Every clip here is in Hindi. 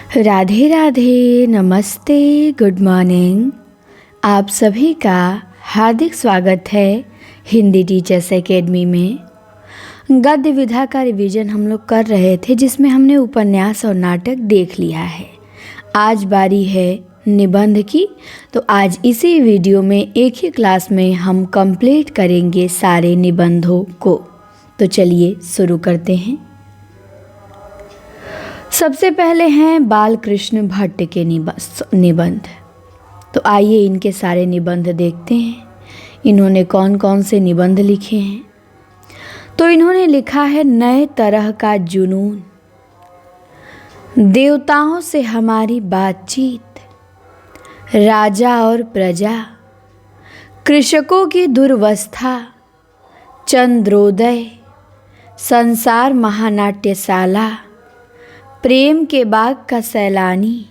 राधे राधे, नमस्ते, गुड मॉर्निंग। आप सभी का हार्दिक स्वागत है हिंदी टीचर्स एकेडमी में। गद्य विधा का रिवीजन हम लोग कर रहे थे, जिसमें हमने उपन्यास और नाटक देख लिया है। आज बारी है निबंध की, तो आज इसी वीडियो में एक ही क्लास में हम कंप्लीट करेंगे सारे निबंधों को। तो चलिए शुरू करते हैं। सबसे पहले हैं बालकृष्ण भट्ट के निबंध। तो आइए इनके सारे निबंध देखते हैं, इन्होंने कौन कौन से निबंध लिखे हैं। तो इन्होंने लिखा है नए तरह का जुनून, देवताओं से हमारी बातचीत, राजा और प्रजा, कृषकों की दुर्वस्था, चंद्रोदय, संसार महानाट्यशाला, प्रेम के बाग का सैलानी,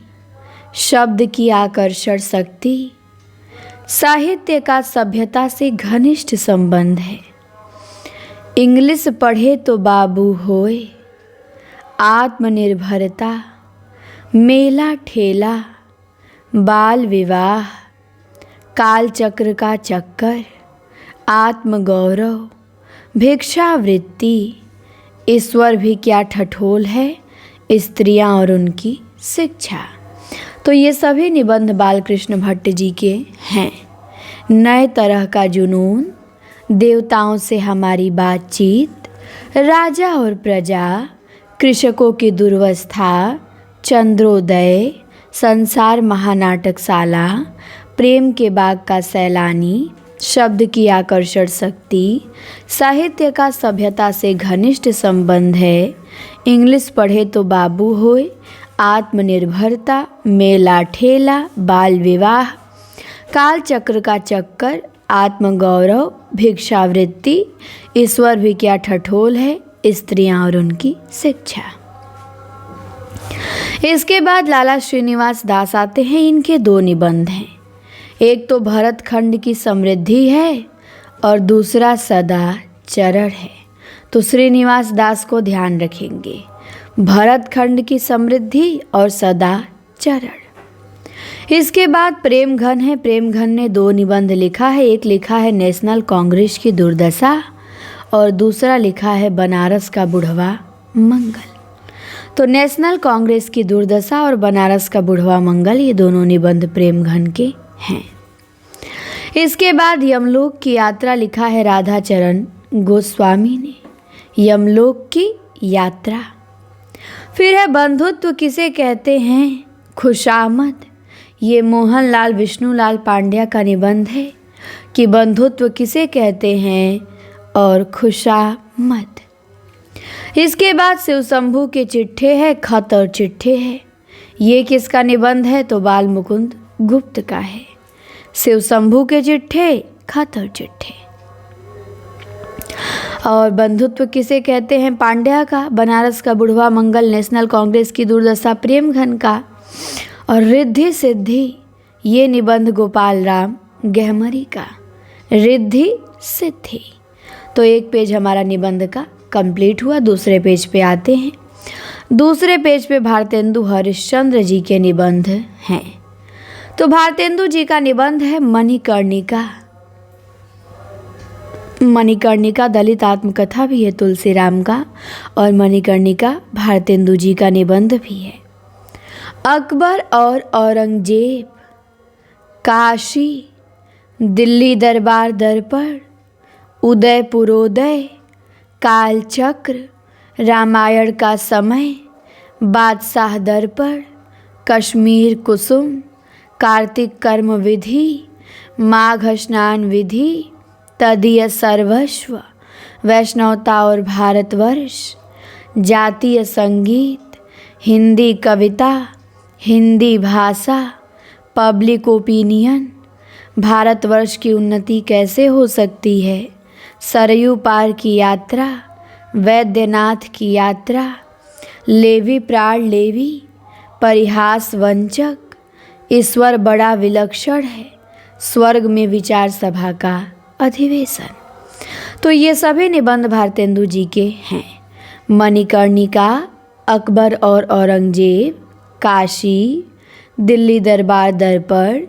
शब्द की आकर्षण शक्ति, साहित्य का सभ्यता से घनिष्ठ संबंध है। इंग्लिश पढ़े तो बाबू होए, आत्मनिर्भरता, मेला ठेला, बाल विवाह, कालचक्र का चक्कर, आत्मगौरव, भिक्षावृत्ति, ईश्वर भी क्या ठठोल है, स्त्रियां और उनकी शिक्षा। तो ये सभी निबंध बालकृष्ण भट्ट जी के हैं। नए तरह का जुनून, देवताओं से हमारी बातचीत, राजा और प्रजा, कृषकों की दुर्वस्था, चंद्रोदय, संसार महानाटकशाला, प्रेम के बाग का सैलानी, शब्द की आकर्षण शक्ति, साहित्य का सभ्यता से घनिष्ठ संबंध है, इंग्लिश पढ़े तो बाबू होए, आत्मनिर्भरता, मेला ठेला, बाल विवाह, कालचक्र का चक्कर, आत्मगौरव, भिक्षावृत्ति, ईश्वर भी क्या ठठोल है, स्त्रियां और उनकी शिक्षा। इसके बाद लाला श्रीनिवास दास आते हैं। इनके दो निबंध हैं, एक तो भरतखंड की समृद्धि है और दूसरा सदाचरण है। तो श्रीनिवास दास को ध्यान रखेंगे, भरतखंड की समृद्धि और सदाचरण। इसके बाद प्रेम घन है। प्रेम घन ने दो निबंध लिखा है, एक लिखा है नेशनल कांग्रेस की दुर्दशा और दूसरा लिखा है बनारस का बुढ़वा मंगल। तो नेशनल कांग्रेस की दुर्दशा और बनारस का बुढ़वा मंगल, ये दोनों निबंध प्रेम घन के हैं। इसके बाद यमलोक की यात्रा लिखा है राधाचरण गोस्वामी ने, यमलोक की यात्रा। फिर है बंधुत्व किसे कहते हैं, खुशामद, ये मोहनलाल विष्णुलाल पांड्या का निबंध है कि बंधुत्व किसे कहते हैं और खुशामद। इसके बाद शिवशंभू के चिट्ठे है, खत और चिट्ठे है। ये किसका निबंध है, तो बाल मुकुंद गुप्त का है। शिवशंभू के चिट्ठे, खत और चिट्ठे। और बंधुत्व किसे कहते हैं, पांड्या का। बनारस का बुढ़वा मंगल, नेशनल कांग्रेस की दुर्दशा, प्रेम घन का। और रिद्धि सिद्धि, ये निबंध गोपाल राम गहमरी का, रिद्धि सिद्धि। तो एक पेज हमारा निबंध का कंप्लीट हुआ। दूसरे पेज पे आते हैं। दूसरे पेज पे भारतेंदु हरिश्चंद्र जी के निबंध हैं। तो भारतेंदु जी का निबंध है मणिकर्णिका। मणिकर्णिका दलित आत्मकथा भी है तुलसीराम का, और मणिकर्णिका भारतेंदु जी का निबंध भी है। अकबर और औरंगजेब, काशी, दिल्ली दरबार दर्पण, उदयपुरोदय, कालचक्र, रामायण का समय, बादशाह दर्पण, कश्मीर कुसुम, कार्तिक कर्म विधि, माघ स्नान विधि, तदीय सर्वस्व, वैष्णवता और भारतवर्ष, जातीय संगीत, हिंदी कविता, हिंदी भाषा, पब्लिक ओपिनियन, भारतवर्ष की उन्नति कैसे हो सकती है, सरयू पार की यात्रा, वैद्यनाथ की यात्रा, लेवी प्राण लेवी, परिहास वंचक, ईश्वर बड़ा विलक्षण है, स्वर्ग में विचार सभा का अधिवेशन। तो ये सभी निबंध भारतेंदु जी के हैं। मणिकर्णिका, अकबर और औरंगजेब, काशी, दिल्ली दरबार दर्पण,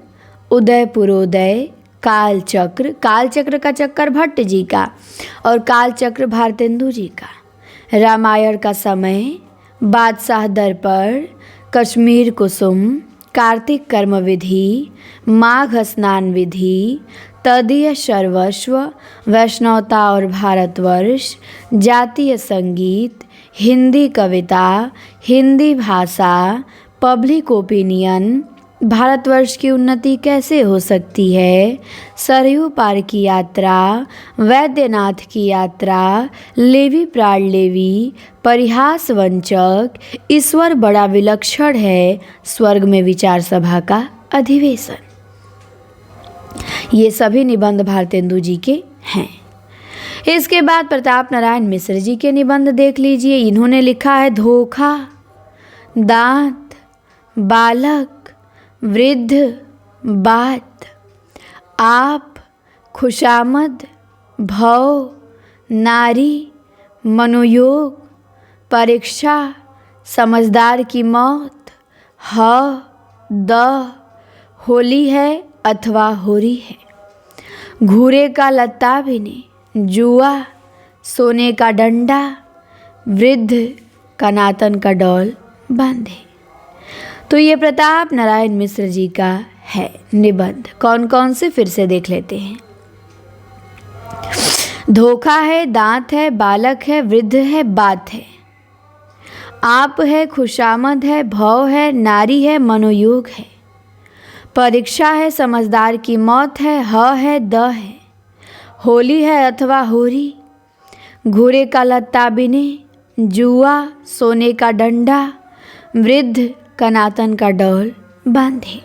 उदयपुरोदय, कालचक्र, कालचक्र का चक्कर भट्ट जी का और कालचक्र भारतेंदु जी का, रामायण का समय, बादशाह दर्पण, कश्मीर कुसुम, कार्तिक कर्म विधि, माघ स्नान विधि, तदीय सर्वस्व, वैष्णवता और भारतवर्ष, जातीय संगीत, हिंदी कविता, हिंदी भाषा, पब्लिक ओपिनियन, भारतवर्ष की उन्नति कैसे हो सकती है, सरयू पार की यात्रा, वैद्यनाथ की यात्रा, लेवी प्राण लेवी, परिहास वंचक, ईश्वर बड़ा विलक्षण है, स्वर्ग में विचार सभा का अधिवेशन। ये सभी निबंध भारतेंदु जी के हैं। इसके बाद प्रताप नारायण मिश्र जी के निबंध देख लीजिए। इन्होंने लिखा है धोखा, दांत, बालक, वृद्ध, बात, आप, खुशामद, भव, नारी, मनोयोग, परीक्षा, समझदार की मौत, द, होली है अथवा होरी है, घूरे का लत्ता बिने, जुआ, सोने का डंडा, वृद्ध, कनातन का डोल बांधे। तो ये प्रताप नारायण मिश्र जी का है निबंध। कौन कौन से फिर से देख लेते हैं। धोखा है, दांत है, बालक है, वृद्ध है, बात है, आप है, खुशामद है, भव है, नारी है, मनोयोग है, परीक्षा है, समझदार की मौत है, है, द है, होली है अथवा होरी, घूरे का लत्ता बिने, जुआ, सोने का डंडा, वृद्ध, कनातन का डोल बांधे।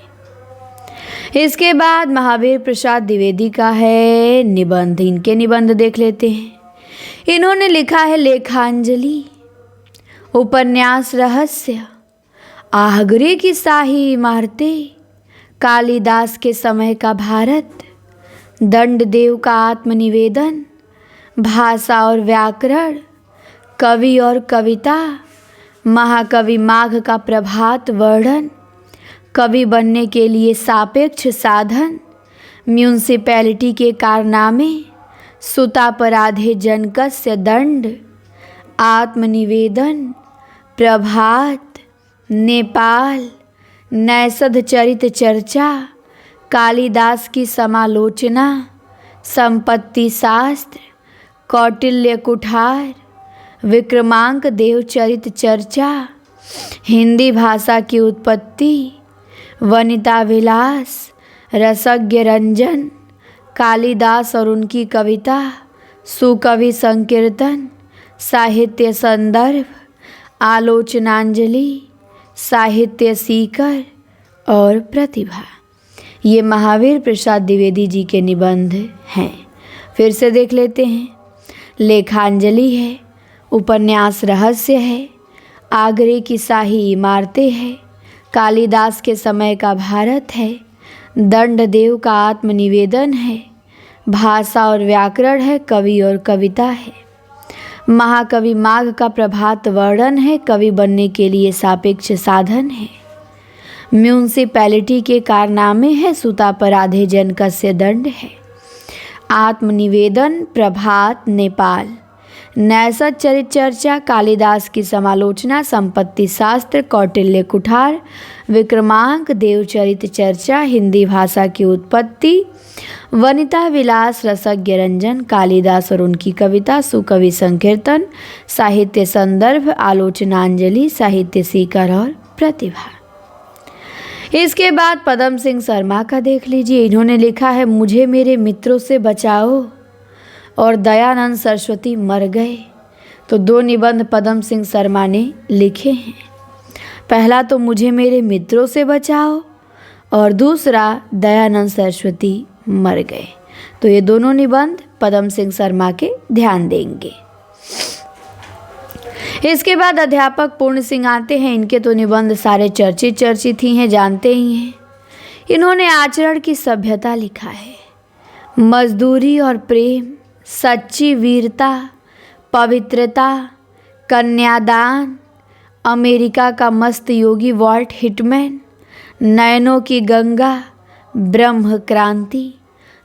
इसके बाद महावीर प्रसाद द्विवेदी का है निबंध। इनके निबंध देख लेते हैं। इन्होंने लिखा है लेखांजलि, उपन्यास रहस्य, आगरे की शाही इमारतें, कालिदास के समय का भारत, दंडदेव का आत्मनिवेदन, भाषा और व्याकरण, कवि और कविता, महाकवि माघ का प्रभात वर्णन, कवि बनने के लिए सापेक्ष साधन, म्यूनसिपैलिटी के कारनामे, सुतापराधे जनकस्य दंड, आत्मनिवेदन, प्रभात, नेपाल, नैषध चरित चर्चा, कालिदास की समालोचना, संपत्ति शास्त्र, कौटिल्य कुठार, विक्रमांक देव चरित चर्चा, हिंदी भाषा की उत्पत्ति, वनिता विलास, रसज्ञ रंजन, कालिदास और उनकी कविता, सुकवि संकीर्तन, साहित्य संदर्भ, आलोचनांजलि, साहित्य सीकर और प्रतिभा। ये महावीर प्रसाद द्विवेदी जी के निबंध हैं। फिर से देख लेते हैं। लेखांजलि है, उपन्यास रहस्य है, आगरे की शाही इमारतें है, कालिदास के समय का भारत है, दंडदेव का आत्मनिवेदन है, भाषा और व्याकरण है, कवि और कविता है, महाकवि माघ का प्रभात वर्णन है, कवि बनने के लिए सापेक्ष साधन है, म्यूनसिपैलिटी के कारनामे है, सुतापराधे जनकस्य दंड है, आत्मनिवेदन, प्रभात, नेपाल, नैषध चरित चर्चा, कालिदास की समालोचना, संपत्ति शास्त्र, कौटिल्य कुठार, विक्रमांक देव चरित चर्चा, हिंदी भाषा की उत्पत्ति, वनिता विलास, रसज्ञ रंजन, कालिदास और उनकी कविता, सुकवि संकीर्तन, साहित्य संदर्भ, आलोचनांजलि, साहित्य सीकर और प्रतिभा। इसके बाद पदम सिंह शर्मा का देख लीजिए। इन्होंने लिखा है मुझे मेरे मित्रों से बचाओ और दयानंद सरस्वती मर गए। तो दो निबंध पदम सिंह शर्मा ने लिखे हैं। पहला तो मुझे मेरे मित्रों से बचाओ और दूसरा दयानंद सरस्वती मर गए। तो ये दोनों निबंध पदम सिंह शर्मा के ध्यान देंगे। इसके बाद अध्यापक पूर्ण सिंह आते हैं। इनके तो निबंध सारे चर्चित ही हैं, जानते ही हैं। इन्होंने आचरण की सभ्यता लिखा है, मजदूरी और प्रेम, सच्ची वीरता, पवित्रता, कन्यादान, अमेरिका का मस्त योगी वॉल्ट हिटमैन, नयनों की गंगा, ब्रह्म क्रांति।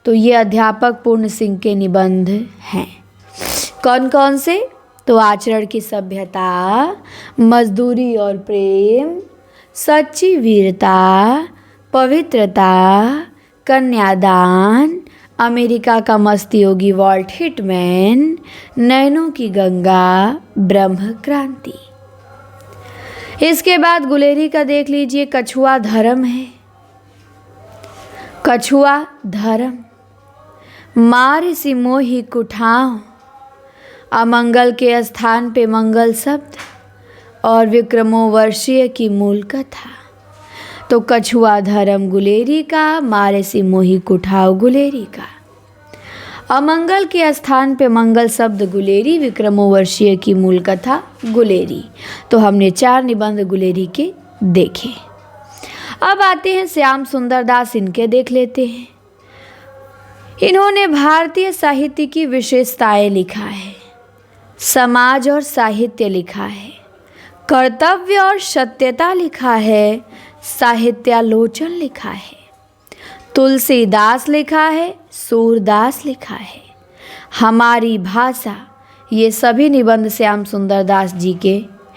तो ये अध्यापक पूर्ण सिंह के निबंध हैं। कौन कौन से? तो आचरण की सभ्यता, मजदूरी और प्रेम, सच्ची वीरता, पवित्रता, कन्यादान, अमेरिका का मस्त योगी वॉल्ट हिटमैन, नयनों की गंगा, ब्रह्म क्रांति। इसके बाद गुलेरी का देख लीजिए, कछुआ धर्म है। कछुआ धर्म, मार सी मोहि कुठाओ, अमंगल के स्थान पे मंगल शब्द और विक्रमो वर्षीय की मूल कथा। तो कछुआ धर्म गुलेरी का, मारे सी मोहि कुठाओ गुलेरी का, अमंगल के स्थान पे मंगल शब्द गुलेरी, विक्रमो वर्षीय की मूल कथा गुलेरी। तो हमने 4 निबंध गुलेरी के देखे। अब आते हैं श्याम सुंदर दास, इनके देख लेते हैं। इन्होंने भारतीय साहित्य की विशेषताएं लिखा है, समाज और साहित्य लिखा है, कर्तव्य और सत्यता लिखा है, साहित्यालोचन लिखा है, तुलसीदास लिखा है, सूरदास लिखा है, हमारी भाषा। ये सभी निबंध श्याम सुंदर दास जी के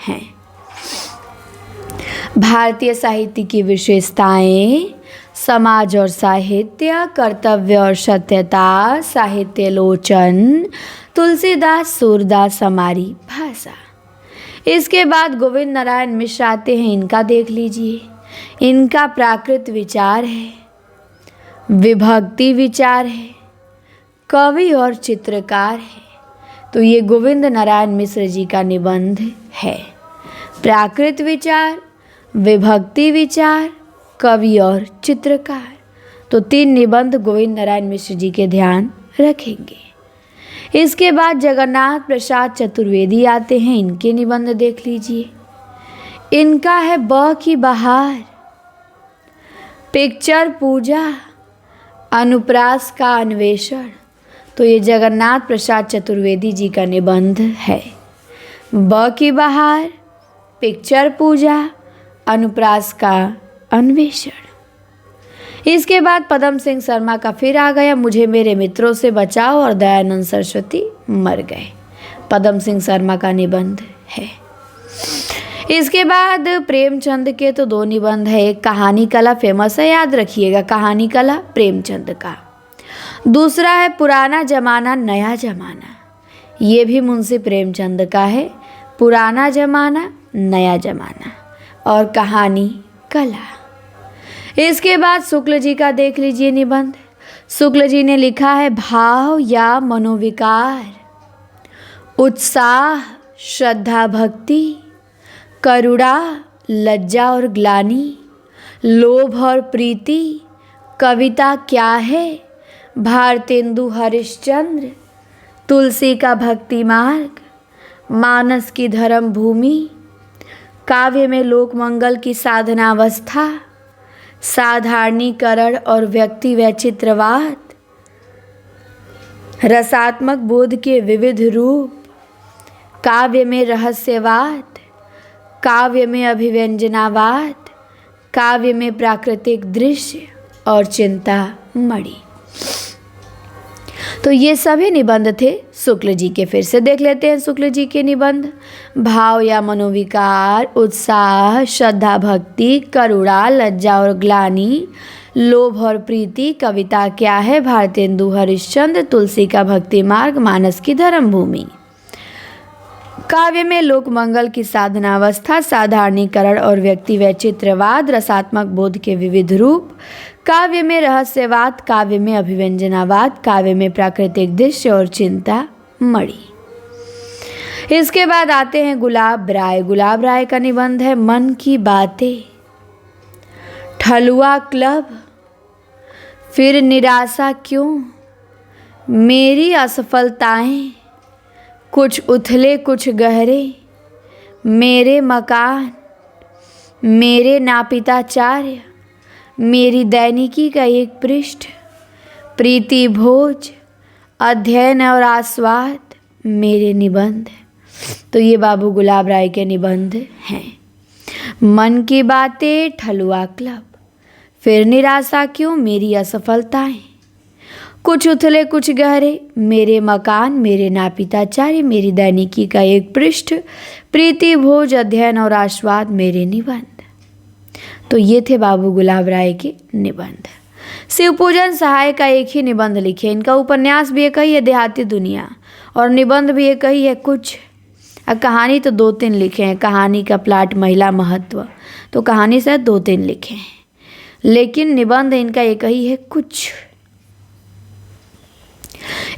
हैं। भारतीय साहित्य की विशेषताएं, समाज और साहित्य, कर्तव्य और सत्यता, साहित्यालोचन, तुलसीदास, सूरदास, हमारी भाषा। इसके बाद गोविंद नारायण मिश्र आते हैं, इनका देख लीजिए। इनका प्राकृत विचार है, विभक्ति विचार है, कवि और चित्रकार है। तो ये गोविंद नारायण मिश्र जी का निबंध है। प्राकृत विचार, विभक्ति विचार, कवि और चित्रकार। तो 3 निबंध गोविंद नारायण मिश्र जी के ध्यान रखेंगे। इसके बाद जगन्नाथ प्रसाद चतुर्वेदी आते हैं, इनके निबंध देख लीजिए। इनका है ब की बहार, पिक्चर पूजा, अनुप्रास का अन्वेषण। तो ये जगन्नाथ प्रसाद चतुर्वेदी जी का निबंध है। ब की बहार, पिक्चर पूजा, अनुप्रास का अन्वेषण। इसके बाद पदम सिंह शर्मा का फिर आ गया, मुझे मेरे मित्रों से बचाओ और दयानंद सरस्वती मर गए। पदम सिंह शर्मा का निबंध है। इसके बाद प्रेमचंद के तो 2 निबंध है। एक कहानी कला फेमस है, याद रखिएगा, कहानी कला प्रेमचंद का। दूसरा है पुराना जमाना नया जमाना, ये भी मुंशी प्रेमचंद का है। पुराना जमाना नया जमाना और कहानी कला। इसके बाद शुक्ल जी का देख लीजिए निबंध। शुक्ल जी ने लिखा है भाव या मनोविकार, उत्साह, श्रद्धा भक्ति, करुणा, लज्जा और ग्लानि, लोभ और प्रीति, कविता क्या है, भारतेंदु हरिश्चंद्र, तुलसी का भक्ति मार्ग, मानस की धर्म भूमि, काव्य में लोक मंगल की साधनावस्था, साधारणीकरण और व्यक्ति वैचित्रवाद, रसात्मक बोध के विविध रूप, काव्य में रहस्यवाद, काव्य में अभिव्यंजनावाद, काव्य में प्राकृतिक दृश्य और चिंतामणि। तो ये सभी निबंध थे शुक्ल जी के। फिर से देख लेते हैं शुक्ल जी के निबंध। भाव या मनोविकार, उत्साह, श्रद्धा भक्ति, करुणा, लज्जा और ग्लानि, लोभ और प्रीति, कविता क्या है, भारतेंदु हरिश्चंद्र, तुलसी का भक्ति मार्ग, मानस की धर्म भूमि, काव्य में लोक मंगल की साधनावस्था, साधारणीकरण और व्यक्ति वैचित्रवाद, रसात्मक बोध के विविध रूप, काव्य में रहस्यवाद, काव्य में अभिव्यंजनावाद, काव्य में प्राकृतिक दृश्य और चिंतामणि। इसके बाद आते हैं गुलाब राय। गुलाब राय का निबंध है मन की बातें, ठलुआ क्लब, फिर निराशा क्यों, मेरी असफलताएं, कुछ उथले कुछ गहरे, मेरे मकान, मेरे नापिताचार्य, मेरी दैनिकी का एक पृष्ठ, प्रीति भोज, अध्ययन और आस्वाद, मेरे निबंध। तो ये बाबू गुलाब राय के निबंध हैं। मन की बातें, ठलुआ क्लब, फिर निराशा क्यों, मेरी असफलताएं, कुछ उथले कुछ गहरे, मेरे मकान, मेरे नापिताचार्य, मेरी दैनिकी का एक पृष्ठ, प्रीति भोज, अध्ययन और आस्वाद, मेरे निबंध। तो ये थे बाबू गुलाब राय के निबंध। शिवपूजन सहाय का एक ही निबंध लिखे। इनका उपन्यास भी एक ही है, देहाती दुनिया, और निबंध भी एक ही है कुछ। कहानी तो 2-3 लिखे हैं। कहानी का प्लाट महिला महत्व, तो कहानी शायद 2-3 लिखे हैं, लेकिन निबंध इनका एक ही है कुछ।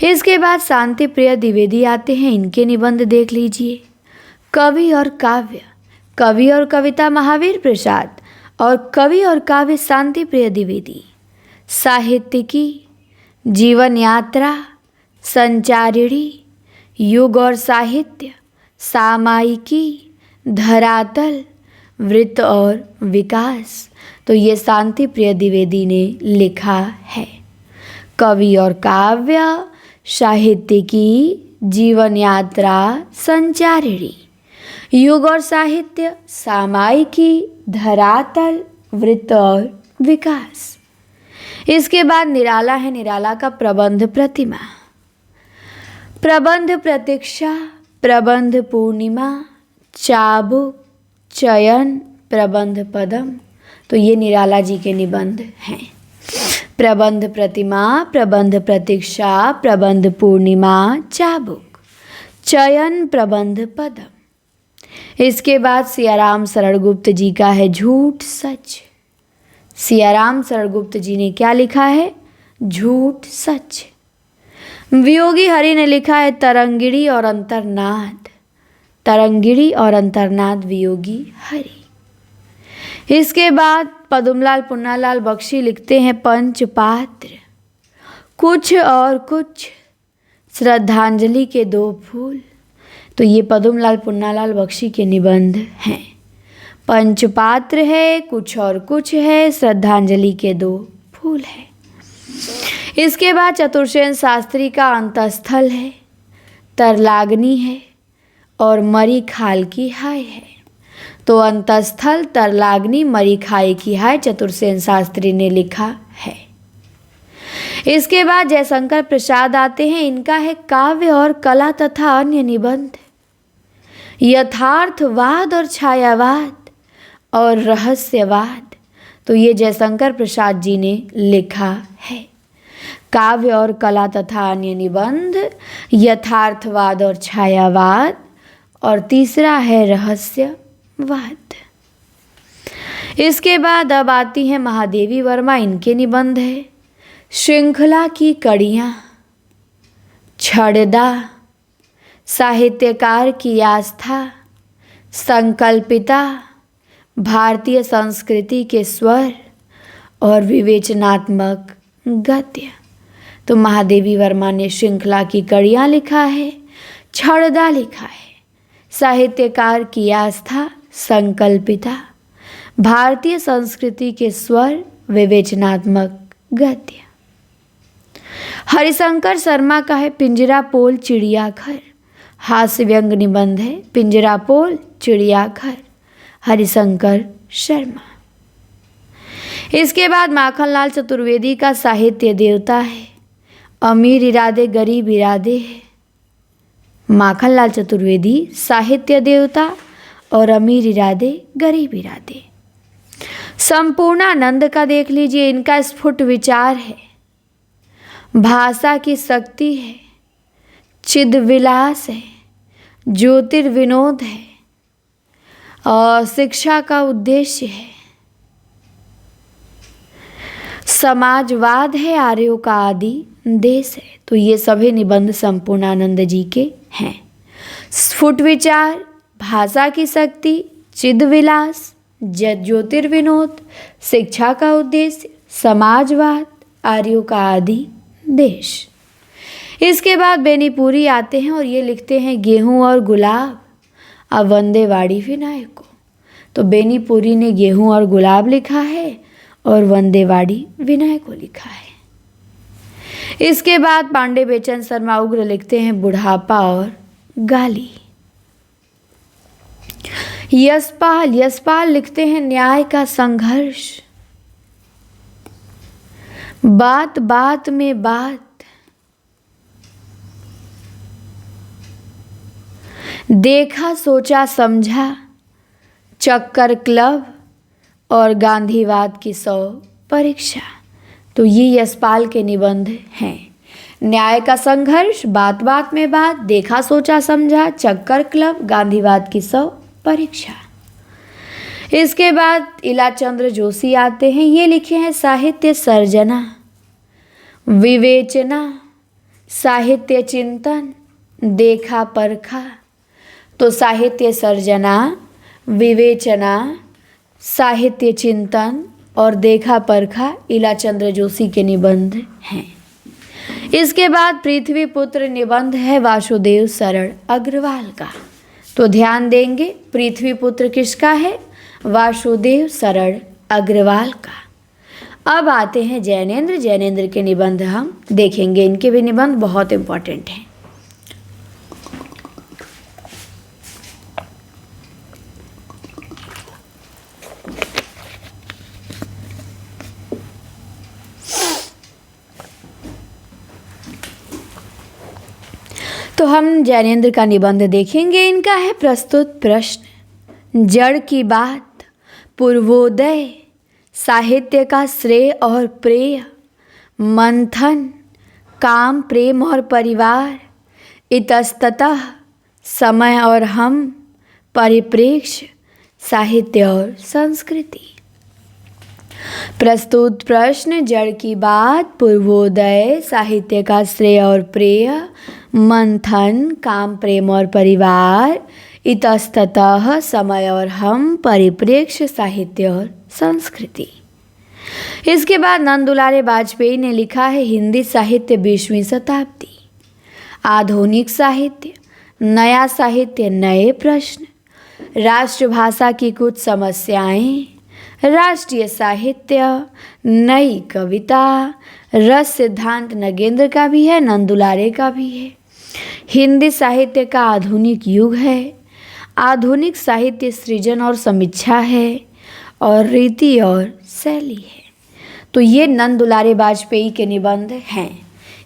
इसके बाद शांति प्रिय द्विवेदी आते हैं। इनके निबंध देख लीजिए। कवि और काव्य, कवि और कविता महावीर प्रसाद, और कवि और काव्य शांति प्रिय द्विवेदी। साहित्यिकी, जीवन यात्रा, संचारिणी, युग और साहित्य, सामायिकी, धरातल, वृत्त और विकास। तो ये शांति प्रिय द्विवेदी ने लिखा है। कवि और काव्य, साहित्यिकी, जीवन यात्रा, संचारिणी, युग और साहित्य, सामायिकी, धरातल, वृत्त और विकास। इसके बाद निराला है। निराला का प्रबंध प्रतिमा, प्रबंध प्रतीक्षा, प्रबंध पूर्णिमा, चाबुक, चयन, प्रबंध पदम। तो ये निराला जी के निबंध हैं। प्रबंध प्रतिमा, प्रबंध प्रतीक्षा, प्रबंध पूर्णिमा, चाबुक, चयन, प्रबंध पदम। इसके बाद सियाराम शरणगुप्त जी का है झूठ सच। सियाराम शरणगुप्त जी ने क्या लिखा है? झूठ सच। वियोगी हरि ने लिखा है तरंगिणी और अंतर्नाद। तरंगिणी और अंतर्नाद वियोगी हरि। इसके बाद पद्मलाल पुन्नालाल बख्शी लिखते हैं पंचपात्र, कुछ और कुछ, श्रद्धांजलि के 2 फूल। तो ये पद्मलाल पुन्नालाल बख्शी के निबंध हैं। पंचपात्र है, कुछ और कुछ है, श्रद्धांजलि के 2 फूल है। इसके बाद चतुर्सेन शास्त्री का अंतस्थल है, तरलाग्नि है और मरी खाल की हाय है। तो अंतस्थल, तरलाग्नि, मरी खाई की हाय चतुर्सेन शास्त्री ने लिखा है। इसके बाद जयशंकर प्रसाद आते हैं। इनका है काव्य और कला तथा अन्य निबंध, यथार्थवाद और छायावाद और रहस्यवाद। तो ये जयशंकर प्रसाद जी ने लिखा है। काव्य और कला तथा अन्य निबंध, यथार्थवाद और छायावाद, और तीसरा है रहस्यवाद। इसके बाद अब आती हैं महादेवी वर्मा। इनके निबंध है श्रृंखला की कड़ियाँ, छड़दा, साहित्यकार की आस्था, संकल्पिता, भारतीय संस्कृति के स्वर और विवेचनात्मक गद्य। तो महादेवी वर्मा ने श्रृंखला की कड़ियाँ लिखा है, छड़दा लिखा है, साहित्यकार की आस्था, संकल्पिता, भारतीय संस्कृति के स्वर, विवेचनात्मक गद्य। हरिशंकर शर्मा का है पिंजरापोल चिड़ियाघर। हास्य व्यंग निबंध है पिंजरापोल चिड़ियाघर, हरिशंकर शर्मा। इसके बाद माखनलाल चतुर्वेदी का साहित्य देवता है, अमीर इरादे गरीब इरादे है। माखनलाल चतुर्वेदी साहित्य देवता और अमीर इरादे गरीब इरादे। संपूर्णानंद का देख लीजिए। इनका स्फुट विचार है, भाषा की शक्ति है, चिदविलास है, ज्योतिर्विनोद है और शिक्षा का उद्देश्य है, समाजवाद है, आर्यों का आदि देश है। तो ये सभी निबंध संपूर्णानंद जी के हैं। स्फुट विचार, भाषा की शक्ति, चिदविलास, ज्योतिर्विनोद, शिक्षा का उद्देश्य, समाजवाद, आर्यों का आदि देश। इसके बाद बेनीपुरी आते हैं और ये लिखते हैं गेहूं और गुलाब, अब वंदेवाड़ी विनायक को। तो बेनीपुरी ने गेहूं और गुलाब लिखा है और वंदेवाड़ी विनायक को लिखा है। इसके बाद पांडे बेचन शर्मा उग्र लिखते हैं बुढ़ापा और गाली। यशपाल, यशपाल लिखते हैं न्याय का संघर्ष, बात बात में बात, देखा सोचा समझा, चक्कर क्लब और गांधीवाद की 100 परीक्षा। तो ये यशपाल के निबंध हैं। न्याय का संघर्ष, बात बात में बात, देखा सोचा समझा, चक्कर क्लब, गांधीवाद की 100 परीक्षा। इसके बाद इलाचंद्र जोशी आते हैं। ये लिखे हैं साहित्य सर्जना, विवेचना, साहित्य चिंतन, देखा परखा। तो साहित्य सर्जना, विवेचना, साहित्य चिंतन और देखा परखा इलाचंद्र जोशी के निबंध हैं। इसके बाद पृथ्वीपुत्र निबंध है वासुदेव शरण अग्रवाल का। तो ध्यान देंगे, पृथ्वीपुत्र किसका है? वासुदेव शरण अग्रवाल का। अब आते हैं जैनेन्द्र। जैनेन्द्र के निबंध हम देखेंगे, इनके भी निबंध बहुत इंपॉर्टेंट हैं। तो हम जैनेन्द्र का निबंध देखेंगे। इनका है प्रस्तुत प्रश्न, जड़ की बात, पूर्वोदय, साहित्य का श्रेय और प्रेय, मंथन, काम प्रेम और परिवार, इतस्ततः, समय और हम, परिप्रेक्ष्य, साहित्य और संस्कृति। प्रस्तुत प्रश्न, जड़ की बात, पूर्वोदय, साहित्य का श्रेय और प्रेय, मंथन, काम प्रेम और परिवार, इतस्ततः, समय और हम, परिप्रेक्ष्य, साहित्य और संस्कृति। इसके बाद नंदुलारे वाजपेयी ने लिखा है हिंदी साहित्य 20वीं शताब्दी, आधुनिक साहित्य, नया साहित्य, नए प्रश्न, राष्ट्रभाषा की कुछ समस्याएं, राष्ट्रीय साहित्य, नई कविता, रस सिद्धांत नगेंद्र का भी है, नंदुलारे का भी है। हिंदी साहित्य का आधुनिक युग है, आधुनिक साहित्य सृजन और समीक्षा है, और रीति और शैली है। तो ये नंदुलारे वाजपेयी के निबंध हैं।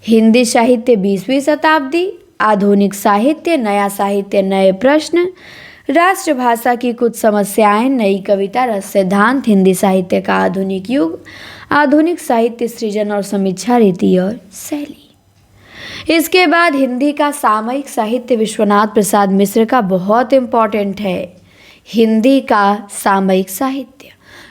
हिंदी साहित्य 20वीं शताब्दी, आधुनिक साहित्य, नया साहित्य, नए प्रश्न, राष्ट्रभाषा की कुछ समस्याएं, नई कविता, रस सिद्धांत, हिंदी साहित्य का आधुनिक युग, आधुनिक साहित्य सृजन और समीक्षा, रीति और शैली। इसके बाद हिंदी का सामयिक साहित्य विश्वनाथ प्रसाद मिश्र का बहुत इम्पॉर्टेंट है। हिंदी का सामयिक साहित्य,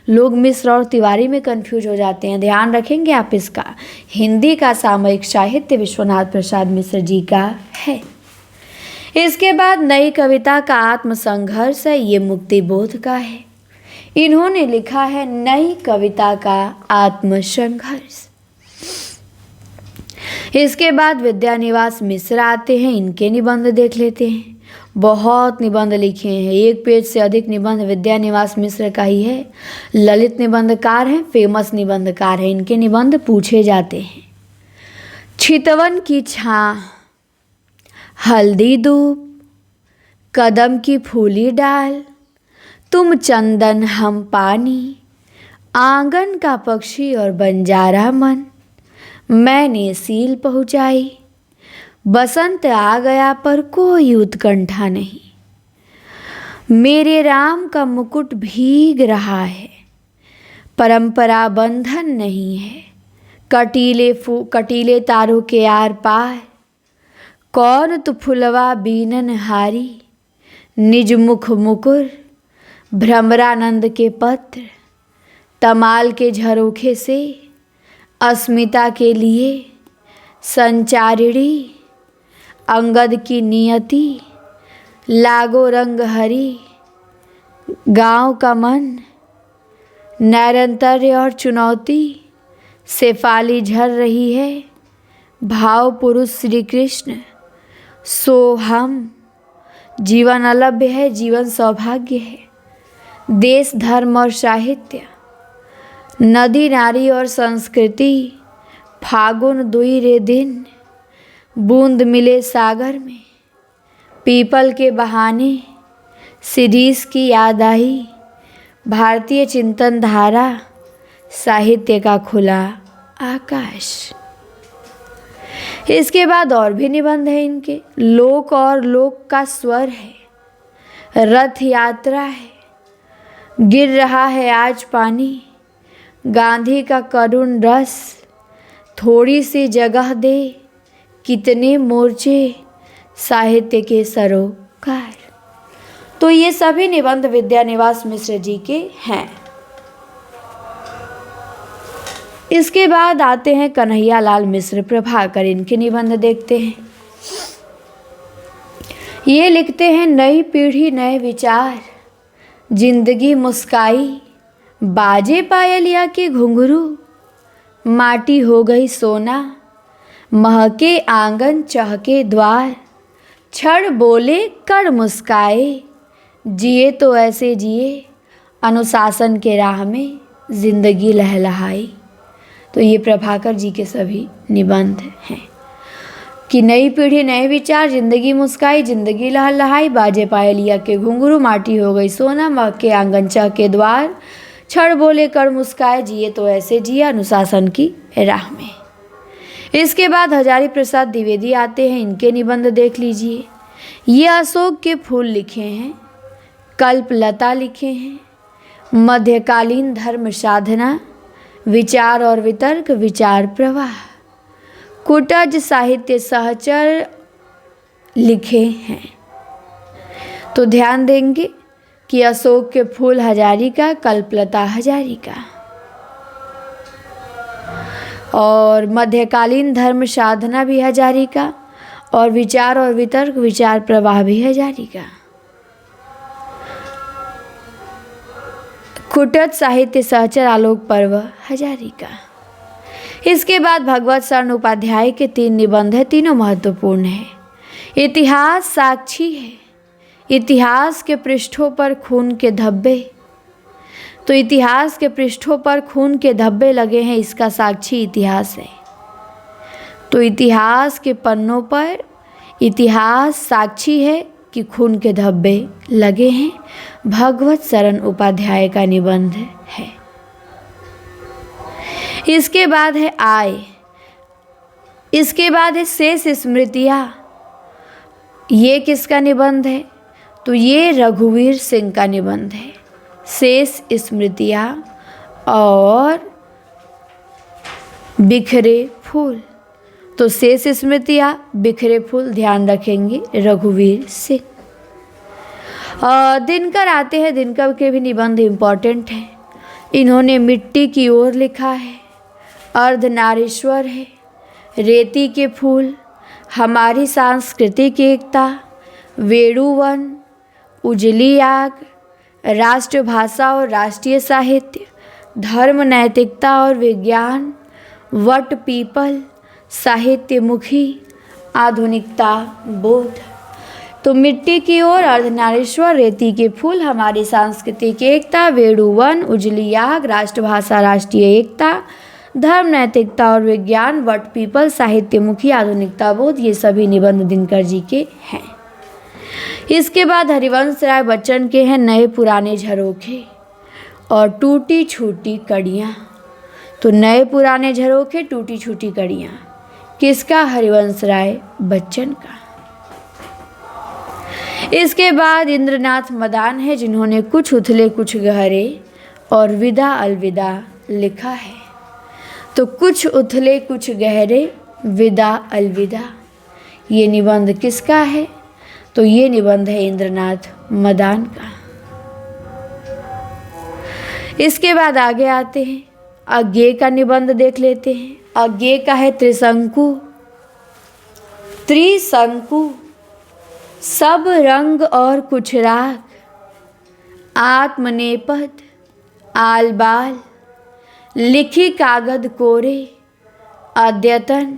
लोग मिश्र और तिवारी में कंफ्यूज हो जाते हैं, ध्यान रखेंगे आप इसका। हिंदी का सामयिक साहित्य विश्वनाथ प्रसाद मिश्र जी का है। इसके बाद नई कविता का आत्मसंघर्ष है, ये मुक्ति बोध का है। इन्होंने लिखा है नई कविता का आत्मसंघर्ष। इसके बाद विद्यानिवास मिश्र आते हैं, इनके निबंध देख लेते हैं। बहुत निबंध लिखे हैं, 1 पेज से अधिक निबंध विद्यानिवास मिश्र का ही है। ललित निबंधकार हैं, फेमस निबंधकार हैं, इनके निबंध पूछे जाते हैं। चितवन की छां, हल्दी धूप, कदम की फूली डाल, तुम चंदन हम पानी, आंगन का पक्षी और बंजारा मन, मैंने सील पहुँचाई, बसंत आ गया पर कोई उत्कंठा नहीं, मेरे राम का मुकुट भीग रहा है, परंपरा बंधन नहीं है, कटीले तारों के आर पार, कौन तु फुलवा बीनन हारी, निज मुख मुकुर, भ्रमरानंद के पत्र, तमाल के झरोखे से, अस्मिता के लिए, संचारिणी, अंगद की नियति, लागो रंग हरी, गांव का मन, नैरंतर्य और चुनौती, शेफाली झर रही है, भाव पुरुष श्री कृष्ण, सो हम, जीवन अलभ्य है, जीवन सौभाग्य है, देश धर्म और साहित्य, नदी नारी और संस्कृति, फागुन दुई रे दिन, बूंद मिले सागर में, पीपल के बहाने, सीरीज की याद आई, भारतीय चिंतन धारा, साहित्य का खुला आकाश। इसके बाद और भी निबंध है इनके। लोक और लोक का स्वर है, रथ यात्रा है, गिर रहा है आज पानी, गांधी का करुण रस, थोड़ी सी जगह दे, कितने मोर्चे, साहित्य के सरोकार। तो ये सभी निबंध विद्यानिवास मिश्र जी के हैं। इसके बाद आते हैं कन्हैयालाल मिश्र प्रभाकर। इनके निबंध देखते हैं। ये लिखते हैं, नई पीढ़ी नए विचार, जिंदगी मुस्काई, बाजे पायलिया के घुंघरू, माटी हो गई सोना, महके आंगन चहके द्वार, छड़ बोले कर मुस्काए, जिए तो ऐसे जिए, अनुशासन के राह में जिंदगी लहलहाई। तो ये प्रभाकर जी के सभी निबंध हैं कि नई पीढ़ी नए विचार, जिंदगी मुस्काई, जिंदगी लहलहाई, बाजे पायलिया के घुंघरू, माटी हो गई सोना, महके आंगन चहके द्वार, छड़ बोले कर मुस्काए, जिए तो ऐसे जिए, अनुशासन की राह में। इसके बाद हजारी प्रसाद द्विवेदी आते हैं। इनके निबंध देख लीजिए। ये अशोक के फूल लिखे हैं, कल्पलता लिखे हैं, मध्यकालीन धर्म साधना, विचार और वितर्क, विचार प्रवाह, कुटज साहित्य सहचर लिखे हैं। तो ध्यान देंगे कि अशोक के फूल हजारिका, कल्पलता हजारिका, और मध्यकालीन धर्म साधना भी हजारिका, और विचार और वितर्क, विचार प्रवाह भी हजारिका। कुटज साहित्य सहचर आलोक पर्व हजारिका। इसके बाद भगवत शरण उपाध्याय के 3 निबंध हैं, तीनों महत्वपूर्ण हैं। इतिहास साक्षी है, इतिहास के पृष्ठों पर खून के धब्बे। तो इतिहास के पृष्ठों पर खून के धब्बे लगे हैं, इसका साक्षी इतिहास है। तो इतिहास के पन्नों पर इतिहास साक्षी है कि खून के धब्बे लगे हैं। भगवत शरण उपाध्याय का निबंध है। इसके बाद है आय। इसके बाद है शेष स्मृतियाँ। ये किसका निबंध है? तो ये रघुवीर सिंह का निबंध है। शेष स्मृतियाँ और बिखरे फूल। तो शेष स्मृतियाँ, बिखरे फूल ध्यान रखेंगे, रघुवीर सिंह। दिनकर आते हैं। दिनकर के भी निबंध इम्पॉर्टेंट हैं। इन्होंने मिट्टी की ओर लिखा है, अर्धनारीश्वर है, रेती के फूल, हमारी सांस्कृतिक एकता, वेणुवन, उजली आग, राष्ट्रभाषा और राष्ट्रीय साहित्य, धर्म नैतिकता और विज्ञान, वट पीपल, साहित्यमुखी, आधुनिकता बोध। तो मिट्टी की ओर, अर्धनारीश्वर, रेती के फूल, हमारी सांस्कृतिक एकता, वेणुवन, उजली आग, राष्ट्रभाषा राष्ट्रीय एकता, धर्म नैतिकता और विज्ञान, वट पीपल, साहित्यमुखी, आधुनिकता बोध, ये सभी निबंध दिनकर जी के हैं। इसके बाद हरिवंश राय बच्चन के हैं नए पुराने झरोखे और टूटी छूटी कड़ियाँ। तो नए पुराने झरोखे, टूटी छूटी कड़ियाँ किसका? हरिवंश राय बच्चन का। इसके बाद इंद्रनाथ मदान है, जिन्होंने कुछ उथले कुछ गहरे और विदा अलविदा लिखा है। तो कुछ उथले कुछ गहरे, विदा अलविदा, ये निबंध किसका है? तो ये निबंध है इंद्रनाथ मदान का। इसके बाद आगे आते हैं, अज्ञेय का निबंध देख लेते हैं। अज्ञेय का है त्रिशंकु। त्रिशंकु, सब रंग और कुछ राग, आत्मनेपद, आलबाल, लिखी कागद कोरे, अद्यतन,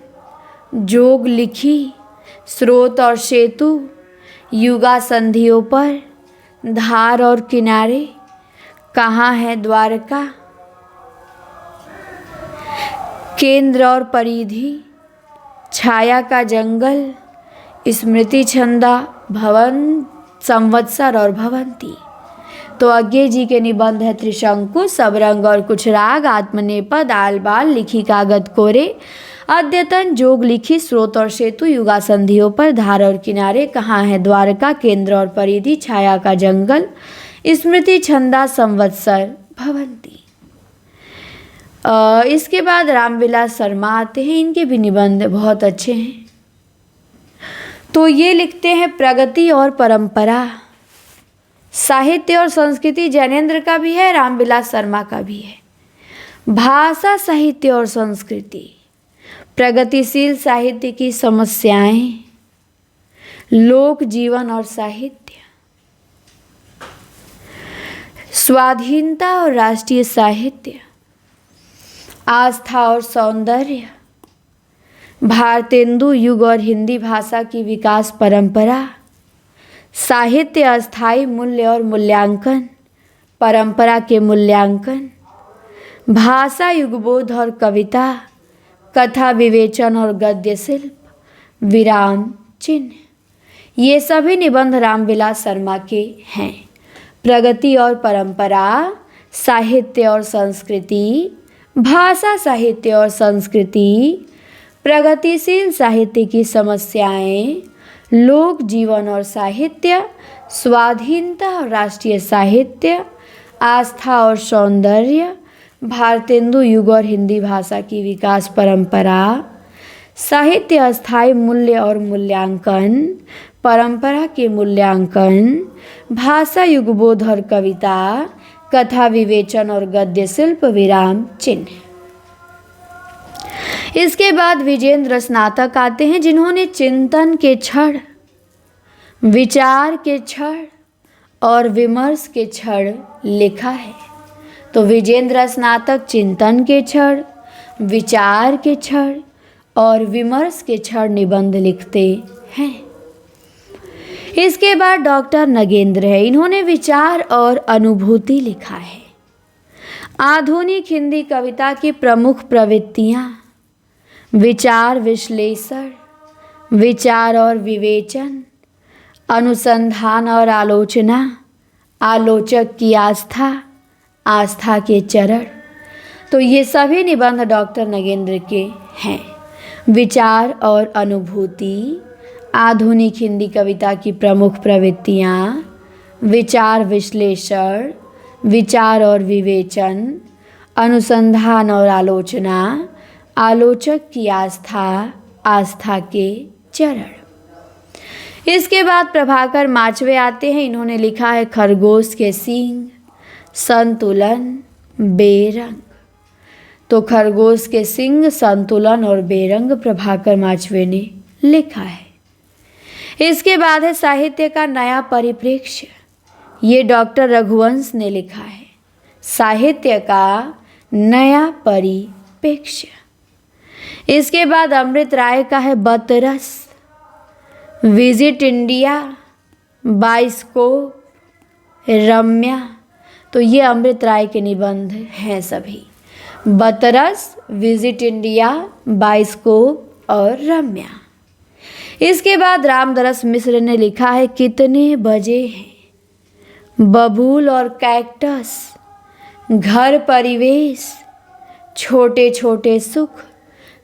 जोग लिखी, स्रोत और सेतु, युगा संधियों पर, धार और किनारे, कहाँ है द्वारका, केंद्र और परिधि, छाया का जंगल, स्मृति छंदा, भवन संवत्सर और भवंती। तो अज्ञे जी के निबंध है त्रिशंकु, सब रंग और कुछ राग, आत्मनेपद, आल बाल, लिखी कागद कोरे, अद्यतन जोग लिखी, स्रोत और सेतु, युगा संधियों पर, धार और किनारे, कहाँ है द्वारका, केंद्र और परिधि, छाया का जंगल, स्मृति, छंदा, संवत्सर, भवंती। इसके बाद रामविलास शर्मा आते हैं, इनके भी निबंध बहुत अच्छे हैं। तो ये लिखते हैं प्रगति और परंपरा, साहित्य और संस्कृति जैनेन्द्र का भी है, रामविलास शर्मा का भी है। भाषा, साहित्य और संस्कृति, प्रगतिशील साहित्य की समस्याएं, लोक जीवन और साहित्य, स्वाधीनता और राष्ट्रीय साहित्य, आस्था और सौंदर्य, भारतेंदु युग और हिंदी भाषा की विकास परंपरा, साहित्य, अस्थायी मूल्य और मूल्यांकन, परंपरा के मूल्यांकन, भाषा, युगबोध और कविता, कथा, विवेचन और गद्य शिल्प, विराम चिन्ह। ये सभी निबंध रामविलास शर्मा के हैं। प्रगति और परंपरा, साहित्य और संस्कृति, भाषा, साहित्य और संस्कृति, प्रगतिशील साहित्य की समस्याएं, लोक जीवन और साहित्य, स्वाधीनता और राष्ट्रीय साहित्य, आस्था और सौंदर्य, भारतेंदु युग और हिंदी भाषा की विकास परंपरा, साहित्य, अस्थायी मूल्य और मूल्यांकन, परंपरा के मूल्यांकन, भाषा, युगबोध और कविता, कथा, विवेचन और गद्य शिल्प, विराम चिन्ह। इसके बाद विजेंद्र स्नातक आते हैं, जिन्होंने चिंतन के क्षण, विचार के क्षण और विमर्श के क्षण लिखा है। तो विजेंद्र स्नातक चिंतन के क्षण, विचार के क्षण और विमर्श के क्षण निबंध लिखते हैं। इसके बाद डॉक्टर नगेंद्र है, इन्होंने विचार और अनुभूति लिखा है। आधुनिक हिंदी कविता की प्रमुख प्रवृत्तियाँ, विचार विश्लेषण, विचार और विवेचन, अनुसंधान और आलोचना, आलोचक की आस्था, आस्था के चरण। तो ये सभी निबंध डॉक्टर नगेंद्र के हैं। विचार और अनुभूति, आधुनिक हिंदी कविता की प्रमुख प्रवृत्तियाँ, विचार विश्लेषण, विचार और विवेचन, अनुसंधान और आलोचना, आलोचक की आस्था, आस्था के चरण। इसके बाद प्रभाकर माचवे आते हैं, इन्होंने लिखा है खरगोश के सींग, संतुलन, बेरंग। तो खरगोश के सींग, संतुलन और बेरंग प्रभाकर माचवे ने लिखा है। इसके बाद है साहित्य का नया परिप्रेक्ष्य, ये डॉक्टर रघुवंश ने लिखा है। साहित्य का नया परिप्रेक्ष्य। इसके बाद अमृत राय का है बतरस, विजिट इंडिया, बाइस्कोप, रम्या। तो ये अमृत राय के निबंध हैं सभी, बतरस, विजिट इंडिया, बाइस्कोप और रम्या। इसके बाद रामदरस मिश्र ने लिखा है कितने बजे हैं, बबूल और कैक्टस, घर परिवेश, छोटे छोटे सुख।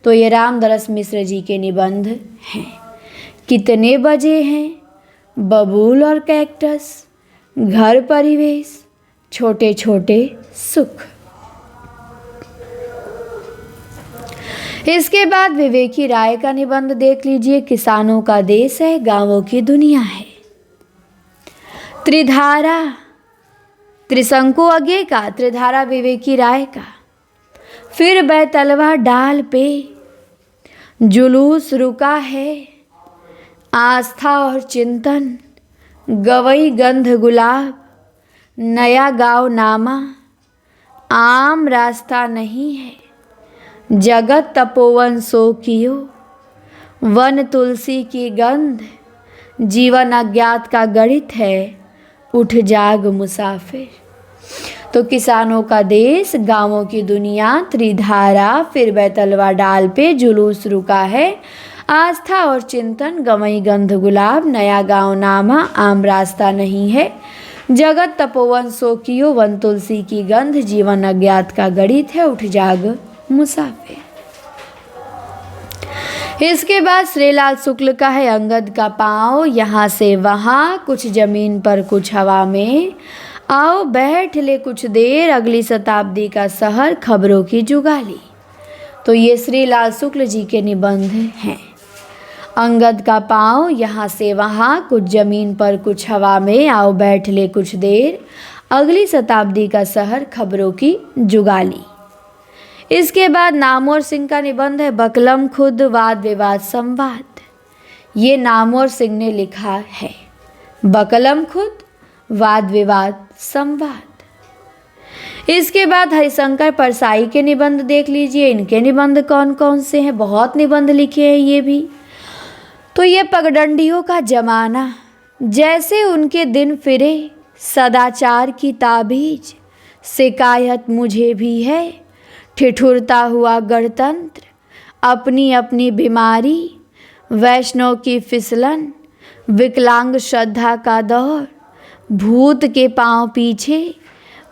तो ये रामदरस मिश्र जी के निबंध हैं। कितने बजे हैं, बबूल और कैक्टस, घर परिवेश, छोटे छोटे सुख। इसके बाद विवेकी राय का निबंध देख लीजिए, किसानों का देश है, गांवों की दुनिया है। त्रिधारा, त्रिशंकु अज्ञे का, त्रिधारा विवेकी राय का। फिर बैतलवा डाल पे, जुलूस रुका है, आस्था और चिंतन, गवई गंध गुलाब, नया गाँव नामा, आम रास्ता नहीं है, जगत तपोवन सो कियो, वन तुलसी की गंध, जीवन अज्ञात का गणित है, उठ जाग मुसाफिर। तो किसानों का देश, गाँवों की दुनिया, त्रिधारा, फिर बैतलवा डाल पे, जुलूस रुका है, आस्था और चिंतन, गवई गंध गुलाब, नया गांव नामा, आम रास्ता नहीं है, जगत तपोवन सो कियो, वन तुलसी की गंध, जीवन अज्ञात का गणित है, उठ जाग मुसाफिर। इसके बाद श्रीलाल शुक्ल का है अंगद का पाँव, यहाँ से वहाँ, कुछ जमीन पर कुछ हवा में, आओ बैठ ले कुछ देर, अगली शताब्दी का शहर, खबरों की जुगाली। तो ये श्रीलाल शुक्ल जी के निबंध हैं। अंगद का पाँव, यहाँ से वहाँ, कुछ जमीन पर कुछ हवा में, आओ बैठ ले कुछ देर, अगली शताब्दी का शहर, खबरों की जुगाली। इसके बाद नामवर सिंह का निबंध है बकलम खुद, वाद विवाद संवाद। ये नामवर सिंह ने लिखा है। बकलम खुद, वाद विवाद संवाद। इसके बाद हरिशंकर परसाई के निबंध देख लीजिए। इनके निबंध कौन कौन से हैं, बहुत निबंध लिखे हैं ये भी। तो ये पगडंडियों का जमाना, जैसे उनके दिन फिरे, सदाचार की ताबीज, शिकायत मुझे भी है, ठिठुरता हुआ गणतंत्र, अपनी अपनी बीमारी, वैष्णव की फिसलन, विकलांग श्रद्धा का दौर, भूत के पांव पीछे,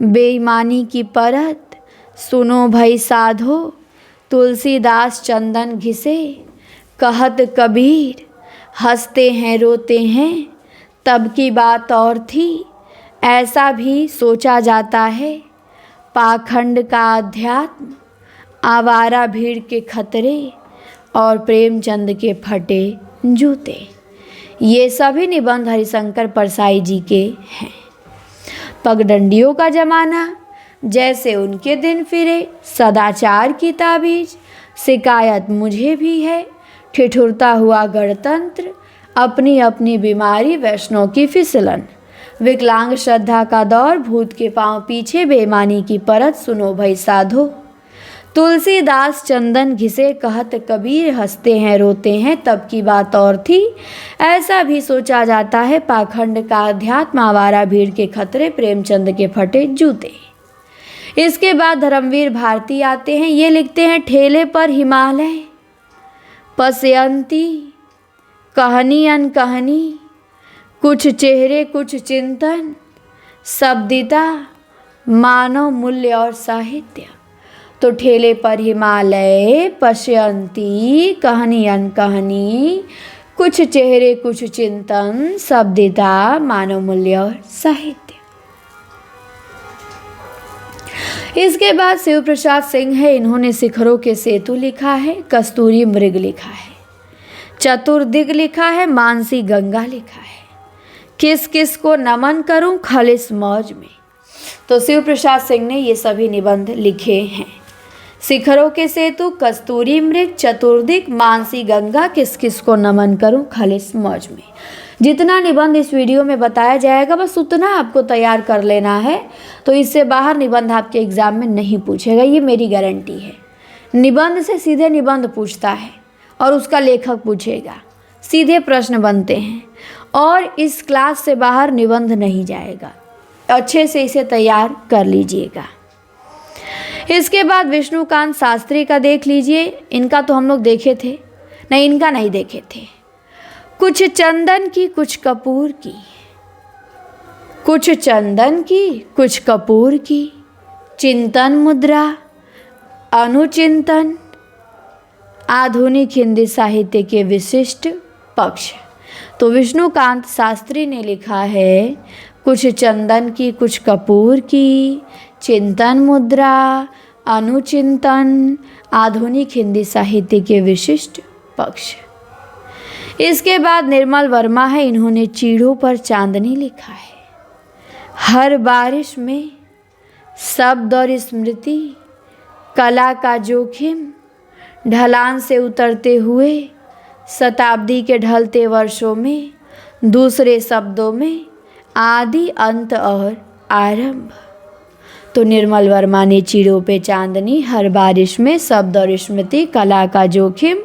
बेईमानी की परत, सुनो भई साधो, तुलसीदास चंदन घिसे, कहत कबीर, हंसते हैं रोते हैं, तब की बात और थी, ऐसा भी सोचा जाता है, पाखंड का अध्यात्म, आवारा भीड़ के खतरे, और प्रेमचंद के फटे जूते। ये सभी निबंध हरिशंकर परसाई जी के हैं। पगडंडियों का जमाना, जैसे उनके दिन फिरे, सदाचार की ताबीज, शिकायत मुझे भी है, ठिठुरता हुआ गणतंत्र, अपनी अपनी बीमारी, वैष्णव की फिसलन, विकलांग श्रद्धा का दौर, भूत के पांव पीछे, बेईमानी की परत, सुनो भई साधो, तुलसीदास चंदन घिसे, कहत कबीर, हंसते हैं रोते हैं, तब की बात और थी, ऐसा भी सोचा जाता है, पाखंड का अध्यात्म, आवारा भीड़ के खतरे, प्रेमचंद के फटे जूते। इसके बाद धर्मवीर भारती आते हैं। ये लिखते हैं ठेले पर हिमालय, पसयंती, कहानी अनकहानी, कुछ चेहरे कुछ चिंतन, शब्दिता, मानव मूल्य और साहित्य। तो ठेले पर हिमालय, पश्यंती, कहानी अनकहानी, कुछ चेहरे कुछ चिंतन, शब्दिता, मानव मूल्य और साहित्य। इसके बाद शिव प्रसाद सिंह है। इन्होंने शिखरों के सेतु लिखा है, कस्तूरी मृग लिखा है, चतुर्दिग लिखा है, मानसी गंगा लिखा है, किस किस को नमन करूं खालिस मौज में। तो शिव प्रसाद सिंह ने ये सभी निबंध लिखे हैं। शिखरों के सेतु, कस्तूरी मृग, चतुर्दिग, मानसी गंगा, किस किस को नमन करूं खालिस मौज में। जितना निबंध इस वीडियो में बताया जाएगा बस उतना आपको तैयार कर लेना है। तो इससे बाहर निबंध आपके एग्जाम में नहीं पूछेगा, ये मेरी गारंटी है। निबंध से सीधे निबंध पूछता है और उसका लेखक पूछेगा, सीधे प्रश्न बनते हैं और इस क्लास से बाहर निबंध नहीं जाएगा। अच्छे से इसे तैयार कर लीजिएगा। इसके बाद विष्णुकांत शास्त्री का देख लीजिए। इनका तो हम लोग देखे थे, नहीं इनका नहीं देखे थे। कुछ चंदन की कुछ कपूर की, कुछ चंदन की कुछ कपूर की, चिंतन मुद्रा, अनुचिंतन, आधुनिक हिंदी साहित्य के विशिष्ट पक्ष। तो विष्णुकांत शास्त्री ने लिखा है कुछ चंदन की कुछ कपूर की, चिंतन मुद्रा, अनुचिंतन, आधुनिक हिंदी साहित्य के विशिष्ट पक्ष। इसके बाद निर्मल वर्मा है। इन्होंने चीड़ों पर चांदनी लिखा है। हर बारिश में शब्द और स्मृति, कला का जोखिम, ढलान से उतरते हुए, शताब्दी के ढलते वर्षों में, दूसरे शब्दों में आदि, अंत और आरंभ। तो निर्मल वर्मा ने चीड़ों पे चांदनी, हर बारिश में शब्द और स्मृति, कला का जोखिम,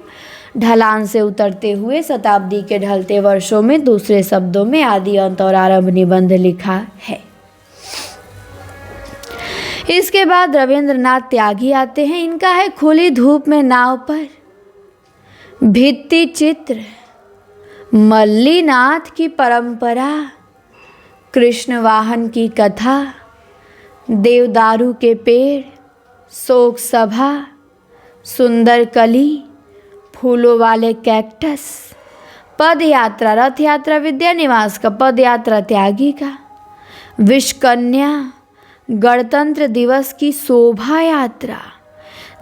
ढलान से उतरते हुए, शताब्दी के ढलते वर्षों में, दूसरे शब्दों में आदि, अंत और आरंभ निबंध लिखा है। इसके बाद रविंद्रनाथ त्यागी आते हैं। इनका है खुली धूप में नाव पर, भित्ति चित्र, मल्लीनाथ की परंपरा, कृष्ण वाहन की कथा, देवदारू के पेड़, शोक सभा, सुंदर कली, फूलों वाले कैक्टस, पद यात्रा, रथ यात्रा विद्या निवास का, पद यात्रा त्यागी का, विषकन्या, गणतंत्र दिवस की शोभा यात्रा,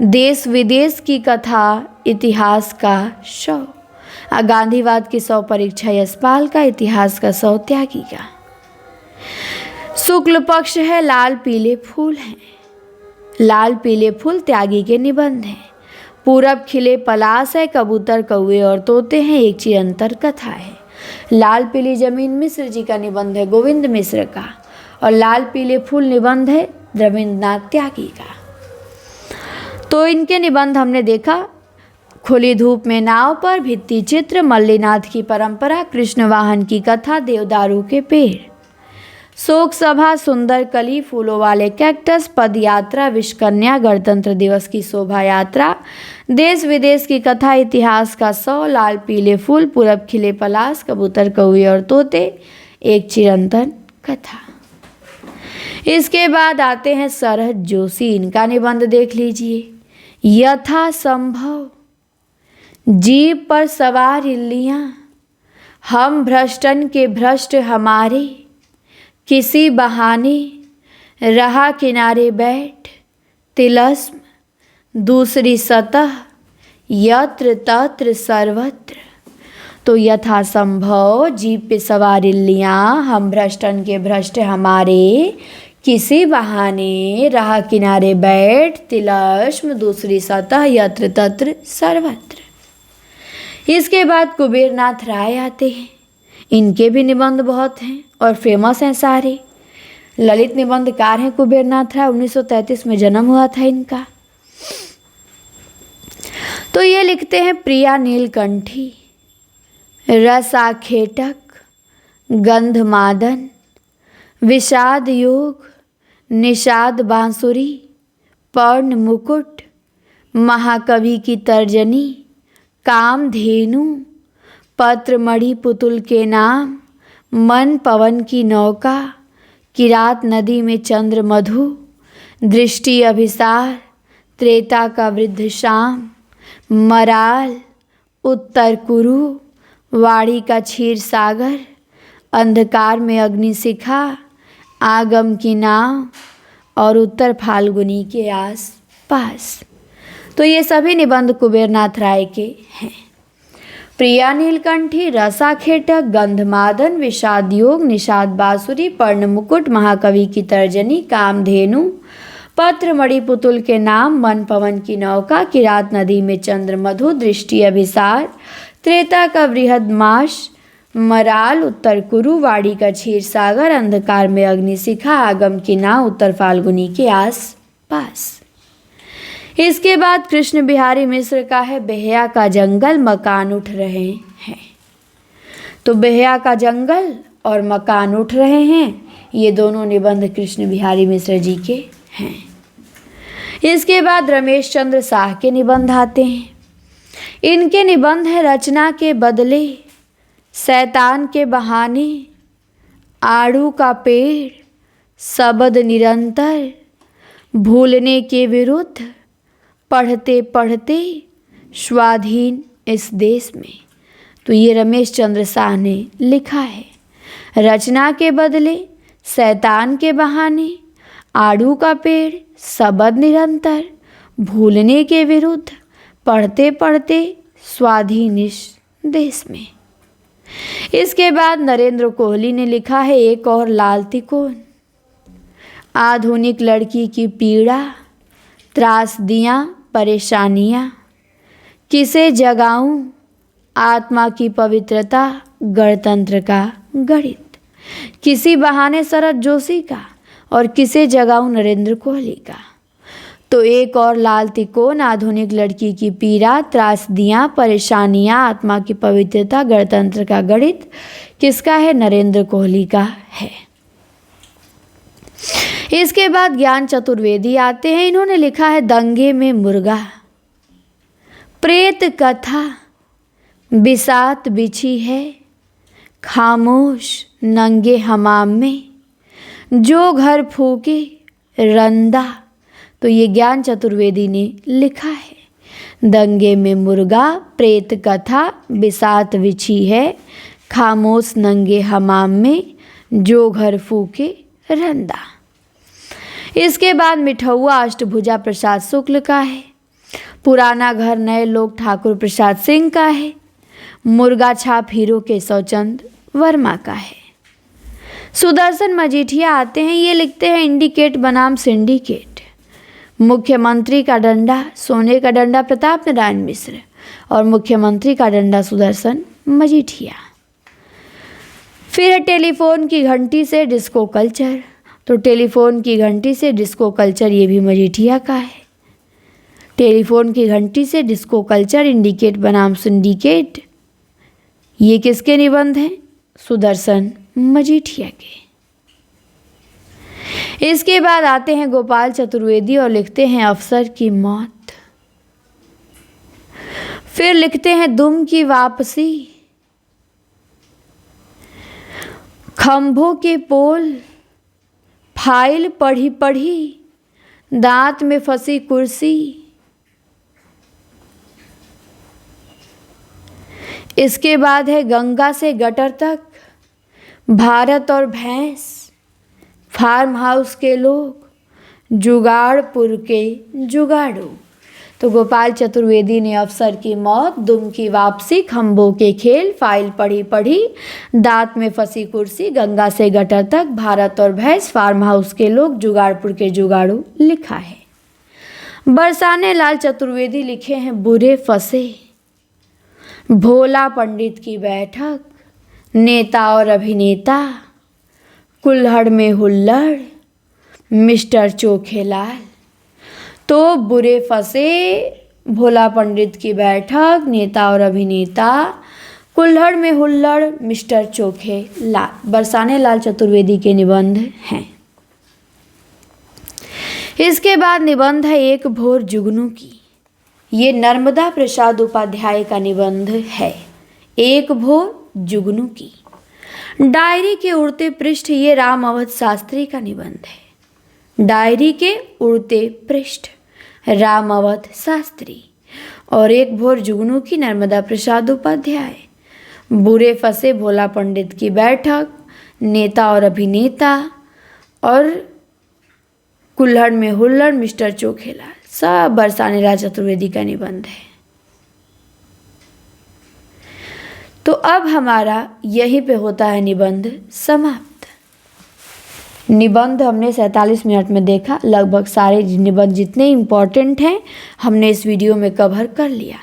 देश विदेश की कथा, इतिहास का शव, गांधीवाद की 100 परीक्षा यशपाल का, इतिहास का 100 त्यागी का। शुक्ल पक्ष है, लाल पीले फूल हैं, लाल पीले फूल त्यागी के निबंध हैं। पूरब खिले पलाश है, कबूतर कौवे और तोते हैं, एक चिरंतर कथा है। लाल पीली जमीन मिश्र जी का निबंध है, गोविंद मिश्र का, और लाल पीले फूल निबंध है रविंद्रनाथ त्यागी का। तो इनके निबंध हमने देखा, खुली धूप में नाव पर, भित्ति चित्र, मल्लीनाथ की परंपरा, कृष्ण वाहन की कथा, देवदारू के पेड़, शोक सभा, सुंदर कली, फूलों वाले कैक्टस, पद यात्रा, विषकन्या, गणतंत्र दिवस की शोभा यात्रा, देश विदेश की कथा, इतिहास का 100, लाल पीले फूल, पूरब खिले पलाश, कबूतर कौवे और तोते, एक चिरंतन कथा। इसके बाद आते हैं सरहद जोशी, इनका निबंध देख लीजिए। यथा संभव जीप पर सवार इल्लियाँ, हम भ्रष्टन के भ्रष्ट हमारे, किसी बहाने रहा किनारे बैठ, तिलस्म दूसरी सतह, यत्र तत्र सर्वत्र। तो यथा संभव जीप पे सवार इल्लियाँ, हम भ्रष्टन के भ्रष्ट हमारे, किसी बहाने रहा किनारे बैठ, तिलस्म दूसरी सतह, यत्र तत्र सर्वत्र। इसके बाद कुबेरनाथ राय आते हैं, इनके भी निबंध बहुत हैं और फेमस हैं सारे। ललित निबंधकार हैं कुबेरनाथ राय, 1933 में जन्म हुआ था इनका। तो ये लिखते हैं, प्रिया नीलकंठी, रस आखेटक, गंध मादन, विषाद योग, निषाद बांसुरी, पर्ण मुकुट, महाकवि की तर्जनी, कामधेनु, पत्र मणि पुतुल के नाम, मन पवन की नौका, किरात नदी में चंद्र मधु, दृष्टि अभिसार, त्रेता का वृद्ध शाम, मराल, उत्तर कुरु, वाड़ी का क्षीर सागर, अंधकार में अग्निशिखा, आगम की नाव और उत्तर फाल्गुनी के आस पास। तो ये सभी निबंध कुबेरनाथ राय के हैं। प्रिया नीलकंठी, रसाखेटक, गंधमादन, विषाद योग, निषाद बांसुरी, पर्ण मुकुट, महाकवि की तर्जनी, कामधेनु, पत्र मणि पुतुल के नाम, मन पवन की नौका, किरात नदी में चंद्र मधु, दृष्टि अभिसार, त्रेता का बृहद माश, मराल, उत्तर कुरु, वाड़ी का क्षीर सागर, अंधकार में अग्निशिखा, आगम की नाव, उत्तर फाल्गुनी के आस पास। इसके बाद कृष्ण बिहारी मिश्र का है, बेहया का जंगल, मकान उठ रहे हैं। तो बेहया का जंगल और मकान उठ रहे हैं, ये दोनों निबंध कृष्ण बिहारी मिश्र जी के हैं। इसके बाद रमेश चंद्र शाह के निबंध आते हैं। इनके निबंध है, रचना के बदले, शैतान के बहाने, आड़ू का पेड़, शब्द निरंतर, भूलने के विरुद्ध, पढ़ते पढ़ते स्वाधीन इस देश में। तो ये रमेश चंद्र शाह ने लिखा है। रचना के बदले, शैतान के बहाने, आड़ू का पेड़, शब्द निरंतर, भूलने के विरुद्ध, पढ़ते पढ़ते स्वाधीन इस देश में। इसके बाद नरेंद्र कोहली ने लिखा है, एक और लाल तिकोन, आधुनिक लड़की की पीड़ा, त्रासदियाँ परेशानियाँ, किसे जगाऊं, आत्मा की पवित्रता, गणतंत्र का गणित, किसी बहाने शरद जोशी का और किसे जगाऊं नरेंद्र कोहली का। तो एक और लाल तिकोन, आधुनिक लड़की की पीड़ा, त्रासदियाँ परेशानियाँ, आत्मा की पवित्रता, गणतंत्र का गणित किसका है? नरेंद्र कोहली का है। इसके बाद ज्ञान चतुर्वेदी आते हैं। इन्होंने लिखा है, दंगे में मुर्गा, प्रेत कथा, बिसात बिछी है खामोश नंगे हमाम में, जो घर फूके रंदा। तो ये ज्ञान चतुर्वेदी ने लिखा है। दंगे में मुर्गा प्रेत कथा, बिसात बिछी है खामोश नंगे हमाम में, जो घर फूके रंदा। इसके बाद मिठौआ अष्टभुजा प्रसाद शुक्ल का है। पुराना घर नए लोग ठाकुर प्रसाद सिंह का है। मुर्गा छाप हीरो केशवचंद वर्मा का है। सुदर्शन मजीठिया आते हैं, ये लिखते हैं इंडिकेट बनाम सिंडिकेट। मुख्यमंत्री का डंडा सोने का डंडा प्रताप नारायण मिश्र और मुख्यमंत्री का डंडा सुदर्शन मजीठिया। फिर है टेलीफोन की घंटी से डिस्को कल्चर। तो टेलीफोन की घंटी से डिस्को कल्चर ये भी मजीठिया का है। टेलीफोन की घंटी से डिस्को कल्चर, इंडिकेट बनाम सिंडिकेट, ये किसके निबंध हैं? सुदर्शन मजीठिया के। इसके बाद आते हैं गोपाल चतुर्वेदी और लिखते हैं अफसर की मौत। फिर लिखते हैं दुम की वापसी, खंभों के पोल, फाइल पढ़ी पढ़ी, दांत में फंसी कुर्सी। इसके बाद है गंगा से गटर तक, भारत और भैंस, फार्म हाउस के लोग, जुगाड़पुर के जुगाड़ू। तो गोपाल चतुर्वेदी ने अफसर की मौत, दुम की वापसी, खंभों के खेल, फाइल पढ़ी पढ़ी, दांत में फंसी कुर्सी, गंगा से गटर तक, भारत और भैंस, फार्म हाउस के लोग, जुगाड़पुर के जुगाड़ू लिखा है। बरसाने लाल चतुर्वेदी लिखे हैं बुरे फंसे, भोला पंडित की बैठक, नेता और अभिनेता, कुल्हड़ में हुल्लड़, मिस्टर चोखेलाल। तो बुरे फंसे, भोला पंडित की बैठक, नेता और अभिनेता, कुल्हड़ में हुल्लड़, मिस्टर चोखेलाल, बरसाने लाल चतुर्वेदी के निबंध हैं। इसके बाद निबंध है एक भोर जुगनू की। ये नर्मदा प्रसाद उपाध्याय का निबंध है, एक भोर जुगनू की। डायरी के उड़ते पृष्ठ, ये राम अवध शास्त्री का निबंध है। डायरी के उड़ते पृष्ठ, राम अवध शास्त्री। और एक भोर जुगनू की, नर्मदा प्रसाद उपाध्याय। बुरे फंसे, भोला पंडित की बैठक, नेता और अभिनेता, और कुल्हड़ में हुल्लड़, मिस्टर चोखेलाल, सब बरसाने लाल चतुर्वेदी का निबंध है। तो अब हमारा यहीं पे होता है निबंध समाप्त। निबंध हमने 47 मिनट में देखा। लगभग सारे निबंध जितने इम्पोर्टेंट हैं हमने इस वीडियो में कवर कर लिया,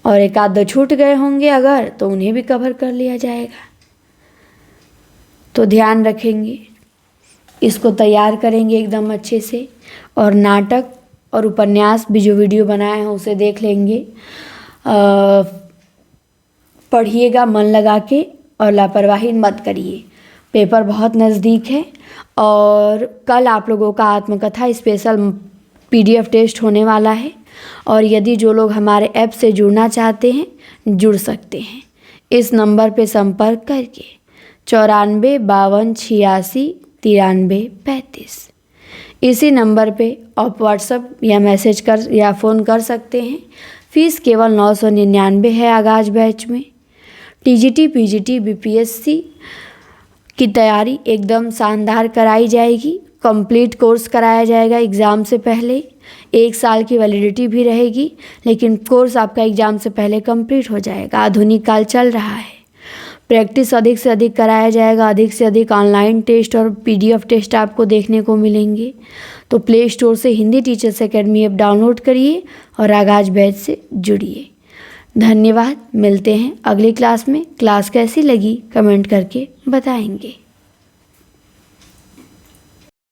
और एक आध दो छूट गए होंगे अगर, तो उन्हें भी कवर कर लिया जाएगा। तो ध्यान रखेंगे, इसको तैयार करेंगे एकदम अच्छे से, और नाटक और उपन्यास भी जो वीडियो बनाए हैं उसे देख लेंगे। पढ़िएगा मन लगा के और लापरवाही मत करिए। पेपर बहुत नज़दीक है, और कल आप लोगों का आत्मकथा स्पेशल PDF टेस्ट होने वाला है। और यदि जो लोग हमारे ऐप से जुड़ना चाहते हैं, जुड़ सकते हैं इस नंबर पे संपर्क करके 94 52 86 93 35। इसी नंबर पे आप व्हाट्सएप या मैसेज कर या फ़ोन कर सकते हैं। फ़ीस केवल 999 है आगाज बैच में। TGT PGT BPSC की तैयारी एकदम शानदार कराई जाएगी। कंप्लीट कोर्स कराया जाएगा एग्ज़ाम से पहले। 1 साल की वैलिडिटी भी रहेगी, लेकिन कोर्स आपका एग्ज़ाम से पहले कंप्लीट हो जाएगा। आधुनिक काल चल रहा है, प्रैक्टिस अधिक से अधिक कराया जाएगा। अधिक से अधिक ऑनलाइन टेस्ट और PDF टेस्ट आपको देखने को मिलेंगे। तो प्ले स्टोर से Hindi teachers academy app download करिए और आगाज बैच से जुड़िए। धन्यवाद। मिलते हैं अगली क्लास में। क्लास कैसी लगी कमेंट करके बताएंगे।